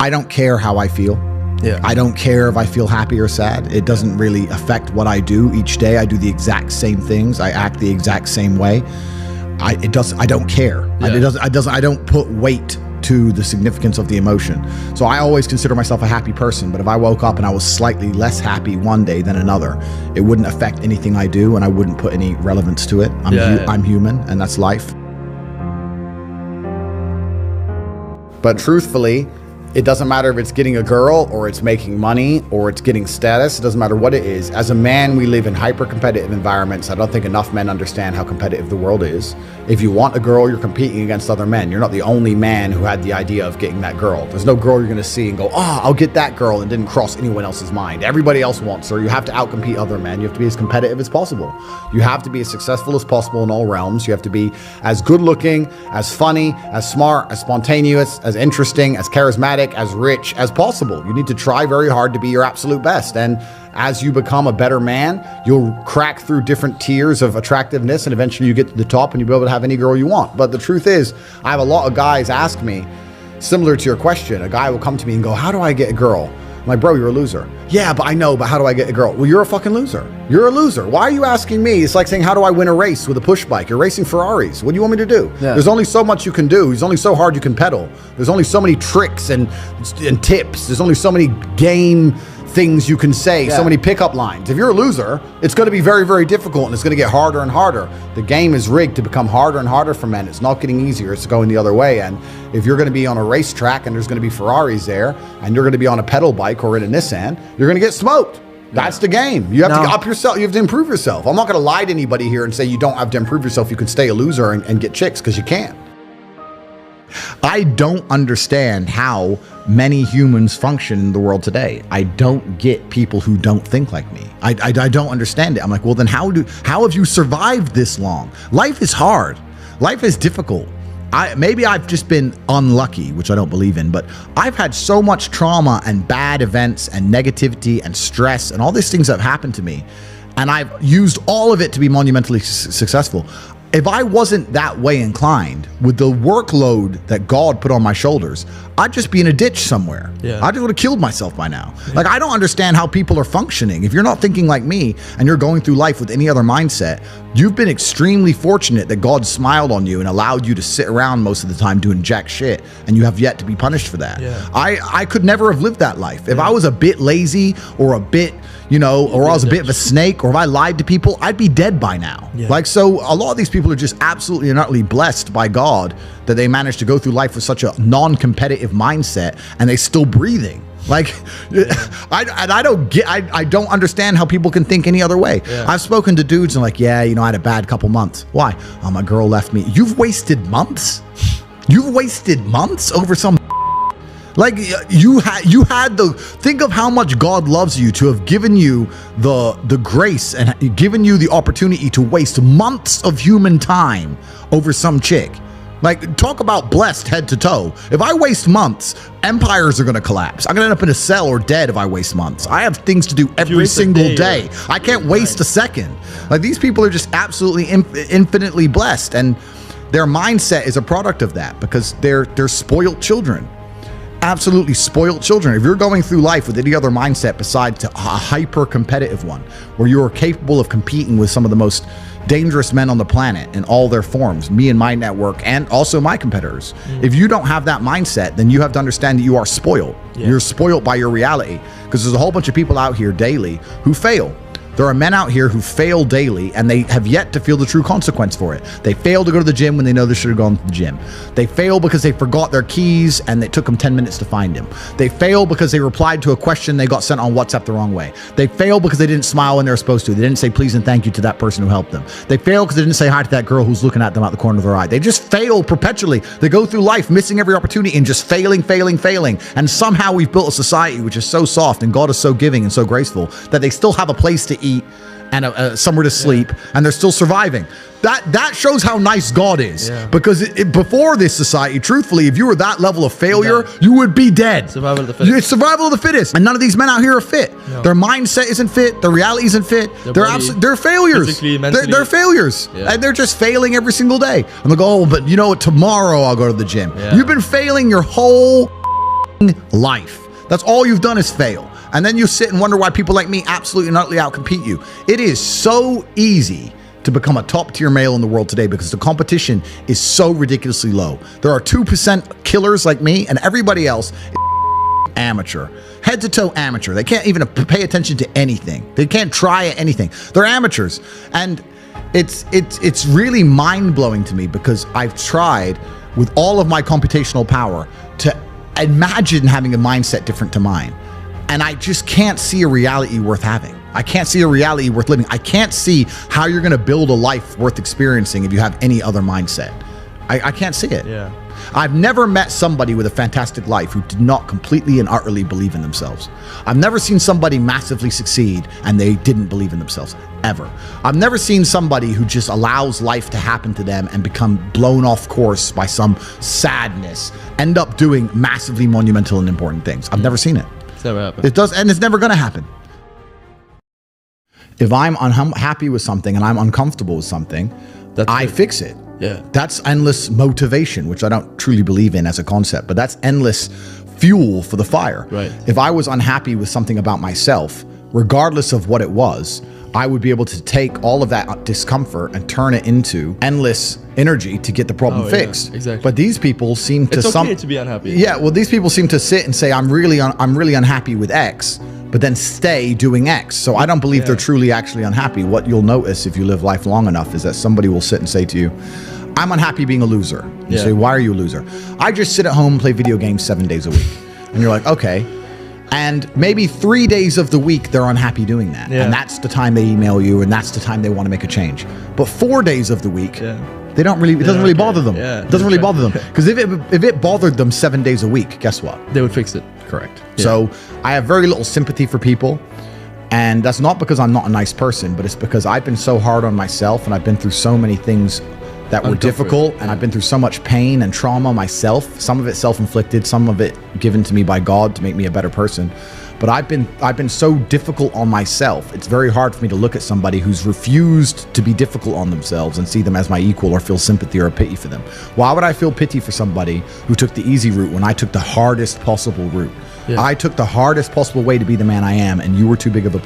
I don't care how I feel. Yeah. I don't care if I feel happy or sad. It doesn't really affect what I do each day. I do the exact same things. I act the exact same way. I don't care. Yeah. I don't put weight to the significance of the emotion. So I always consider myself a happy person, but if I woke up and I was slightly less happy one day than another, it wouldn't affect anything I do, and I wouldn't put any relevance to it. I'm human, and that's life. But truthfully, it doesn't matter if it's getting a girl or it's making money or it's getting status. It doesn't matter what it is. As a man, we live in hyper-competitive environments. I don't think enough men understand how competitive the world is. If you want a girl, you're competing against other men. You're not the only man who had the idea of getting that girl. There's no girl you're going to see and go, oh, I'll get that girl, and didn't cross anyone else's mind. Everybody else wants her. You have to outcompete other men. You have to be as competitive as possible. You have to be as successful as possible in all realms. You have to be as good looking, as funny, as smart, as spontaneous, as interesting, as charismatic, as rich as possible. You need to try very hard to be your absolute best. And as you become a better man, you'll crack through different tiers of attractiveness, and eventually you get to the top and you'll be able to have any girl you want. But the truth is, I have a lot of guys ask me, similar to your question, a guy will come to me and go, how do I get a girl? I'm like, bro, you're a loser. Yeah, but I know, but how do I get a girl? Well, you're a fucking loser. You're a loser. Why are you asking me? It's like saying, how do I win a race with a push bike? You're racing Ferraris. What do you want me to do? Yeah. There's only so much you can do. There's only so hard you can pedal. There's only so many tricks and tips. There's only so many game things you can say, so many pickup lines. If you're a loser, it's going to be very, very difficult, and it's going to get harder and harder. The game is rigged to become harder and harder for men. It's not getting easier. It's going the other way. And if you're going to be on a racetrack and there's going to be Ferraris there, and you're going to be on a pedal bike or in a Nissan, you're going to get smoked. That's the game. You have to up yourself. You have to improve yourself. I'm not going to lie to anybody here and say you don't have to improve yourself. You can stay a loser and get chicks, because you can't. I don't understand how many humans function in the world today. I don't get people who don't think like me. I don't understand it. I'm like, well, then how have you survived this long? Life is hard. Life is difficult. Maybe I've just been unlucky, which I don't believe in, but I've had so much trauma and bad events and negativity and stress and all these things that have happened to me, and I've used all of it to be monumentally successful. If I wasn't that way inclined, with the workload that God put on my shoulders, I'd just be in a ditch somewhere. I just would have killed myself by now. Like, I don't understand how people are functioning. If you're not thinking like me and you're going through life with any other mindset, you've been extremely fortunate that God smiled on you and allowed you to sit around most of the time doing jack shit, and you have yet to be punished for that. I could never have lived that life. If I was a bit lazy or a bit, or I was a bit of a snake, or if I lied to people, I'd be dead by now. Like, so a lot of these people are just absolutely and utterly blessed by God that they managed to go through life with such a non-competitive mindset, and they still breathing. Like, I don't understand how people can think any other way. I've spoken to dudes and like, I had a bad couple months. Why? Oh, my girl left me. You've wasted months? You've wasted months over some. Like, you had think of how much God loves you to have given you the grace and given you the opportunity to waste months of human time over some chick. Like, talk about blessed head to toe. If I waste months, empires are going to collapse. I'm going to end up in a cell or dead if I waste months. I have things to do every single day. I can't waste a second. Like, these people are just absolutely infinitely blessed, and their mindset is a product of that, because they're spoiled children. Absolutely spoiled children. If you're going through life with any other mindset besides a hyper-competitive one, where you are capable of competing with some of the most dangerous men on the planet in all their forms, me and my network, and also my competitors. If you don't have that mindset, then you have to understand that you are spoiled. You're spoiled by your reality, because there's a whole bunch of people out here daily who fail. There are men out here who fail daily, and they have yet to feel the true consequence for it. They fail to go to the gym when they know they should have gone to the gym. They fail because they forgot their keys and it took them 10 minutes to find them. They fail because they replied to a question they got sent on WhatsApp the wrong way. They fail because they didn't smile when they were supposed to. They didn't say please and thank you to that person who helped them. They fail because they didn't say hi to that girl who's looking at them out the corner of their eye. They just fail perpetually. They go through life missing every opportunity and just failing. And somehow we've built a society which is so soft, and God is so giving and so graceful, that they still have a place to eat and somewhere to sleep, and they're still surviving. That shows how nice God is, because before this society, truthfully, if you were that level of failure, you would be dead. Survival of the fittest. It's survival of the fittest, and none of these men out here are fit. No. Their mindset isn't fit. Their reality isn't fit. They're failures. They're failures, and they're just failing every single day. And they go, oh, but tomorrow I'll go to the gym. You've been failing your whole life. That's all you've done is fail. And then you sit and wonder why people like me absolutely and utterly outcompete you. It is so easy to become a top tier male in the world today because the competition is so ridiculously low. There are 2% killers like me, and everybody else is amateur. Head to toe amateur. They can't even pay attention to anything. They can't try anything. They're amateurs. And it's really mind-blowing to me because I've tried with all of my computational power to imagine having a mindset different to mine. And I just can't see a reality worth having. I can't see a reality worth living. I can't see how you're going to build a life worth experiencing if you have any other mindset. I can't see it. Yeah. I've never met somebody with a fantastic life who did not completely and utterly believe in themselves. I've never seen somebody massively succeed and they didn't believe in themselves, ever. I've never seen somebody who just allows life to happen to them and become blown off course by some sadness, end up doing massively monumental and important things. I've never seen it. It's never happened. It does, and it's never going to happen. If I'm unhappy with something and I'm uncomfortable with something, I fix it. Yeah. That's endless motivation, which I don't truly believe in as a concept, but that's endless fuel for the fire. Right. If I was unhappy with something about myself, regardless of what it was, I would be able to take all of that discomfort and turn it into endless energy to get the problem fixed. Yeah, exactly. But these people seem to It's okay to be unhappy. Yeah, well, these people seem to sit and say, I'm really unhappy with X, but then stay doing X. So I don't believe they're truly actually unhappy. What you'll notice if you live life long enough is that somebody will sit and say to you, I'm unhappy being a loser. You say, why are you a loser? I just sit at home and play video games 7 days a week. And you're like, okay. And maybe 3 days of the week, they're unhappy doing that. Yeah. And that's the time they email you, and that's the time they want to make a change. But 4 days of the week, they don't really, it doesn't really bother them. Yeah, it doesn't really bother them. Because if it bothered them 7 days a week, guess what? They would fix it. Correct. Yeah. So I have very little sympathy for people. And that's not because I'm not a nice person, but it's because I've been so hard on myself and I've been through so many things that were difficult, and I've been through so much pain and trauma myself, some of it self-inflicted, some of it given to me by God to make me a better person. But I've been so difficult on myself. It's very hard for me to look at somebody who's refused to be difficult on themselves and see them as my equal or feel sympathy or pity for them. Why would I feel pity for somebody who took the easy route when I took the hardest possible route? Yeah. I took the hardest possible way to be the man I am, and you were too big of a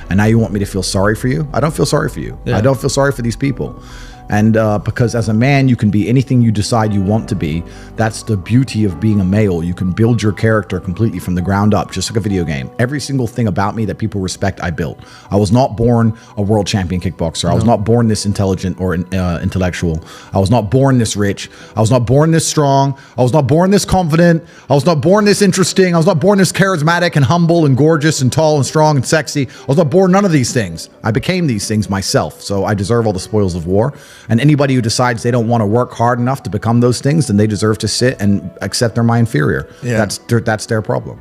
and now you want me to feel sorry for you? I don't feel sorry for you. Yeah. I don't feel sorry for these people. And because as a man, you can be anything you decide you want to be. That's the beauty of being a male. You can build your character completely from the ground up, just like a video game. Every single thing about me that people respect, I built. I was not born a world champion kickboxer. I was not born this intelligent or intellectual. I was not born this rich. I was not born this strong. I was not born this confident. I was not born this interesting. I was not born this charismatic and humble and gorgeous and tall and strong and sexy. I was not born none of these things. I became these things myself. So I deserve all the spoils of war. And anybody who decides they don't want to work hard enough to become those things, then they deserve to sit and accept they're my inferior. Yeah. That's their problem.